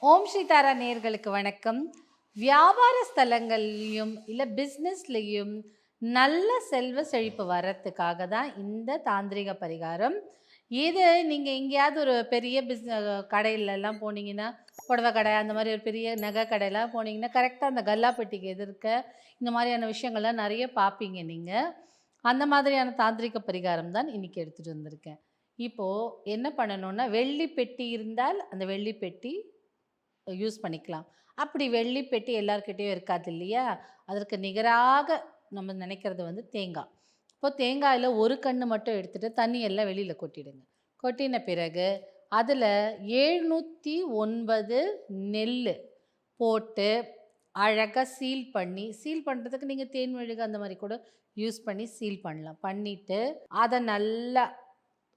ஓம் ஸ்ரீ தாரா நேயர்களுக்கு வணக்கம். வியாபார ஸ்தலங்கள்லையும் இல்லை பிஸ்னஸ்லேயும் நல்ல செல்வ செழிப்பு வர்றதுக்காக தான் இந்த தாந்திரிக பரிகாரம். இது நீங்கள் எங்கேயாவது ஒரு பெரிய கடையிலலாம் போனீங்கன்னா, புடவை கடை அந்த மாதிரி ஒரு பெரிய நகை கடையெல்லாம் போனீங்கன்னா கரெக்டாக அந்த கல்லாப்பெட்டிக்கு எதிர்க்க இந்த மாதிரியான விஷயங்கள்லாம் நிறைய பார்ப்பீங்க நீங்கள். அந்த மாதிரியான தாந்திரிக பரிகாரம் தான் இன்றைக்கி எடுத்துகிட்டு வந்திருக்கேன். இப்போது என்ன பண்ணணும்னா, வெள்ளி பெட்டி இருந்தால் அந்த வெள்ளி பெட்டி யூஸ் பண்ணிக்கலாம். அப்படி வெள்ளி பெட்டி எல்லார்கிட்டயும் இருக்காது இல்லையா? அதற்கு நிகராக நம்ம நினைக்கிறது வந்து தேங்காய். இப்போ தேங்காயில ஒரு கண்ணு மட்டும் எடுத்துட்டு தண்ணி எல்லாம் வெளியில கொட்டிடுங்க. கொட்டின பிறகு அதில 709 நெல்லு போட்டு அழகா சீல் பண்ணுறதுக்கு நீங்க தேன் மெழுகு அந்த மாரி கூட யூஸ் பண்ணி சீல் பண்ணலாம். பண்ணிட்டு அத நல்லா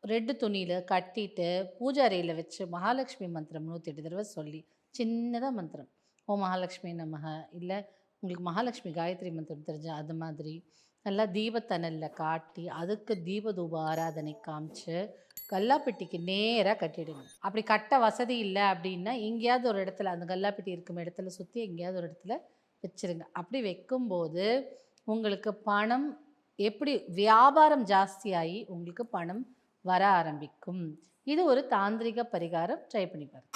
ரெட் துணியில கட்டிட்டு பூஜை அறையில வச்சு மகாலட்சுமி மந்திரம் 108 தடவ சொல்லி சின்னதாக மந்திரம் ஓம் மகாலட்சுமி நமக, இல்லை உங்களுக்கு மகாலட்சுமி காயத்ரி மந்திரம் தெரிஞ்சா அது மாதிரி நல்லா தீபத்தனலில் காட்டி அதுக்கு தீப தூப ஆராதனை காமிச்சு கல்லாப்பெட்டிக்கு நேராக கட்டிடுங்க. அப்படி கட்ட வசதி இல்லை அப்படின்னா எங்கேயாவது ஒரு இடத்துல அந்த கல்லாப்பெட்டி இருக்கும் இடத்துல சுற்றி எங்கேயாவது ஒரு இடத்துல வச்சுருங்க. அப்படி வைக்கும்போது உங்களுக்கு பணம் எப்படி வியாபாரம் ஜாஸ்தியாகி உங்களுக்கு பணம் வர ஆரம்பிக்கும். இது ஒரு தாந்திரிக பரிகாரம். ட்ரை பண்ணி பாருங்க.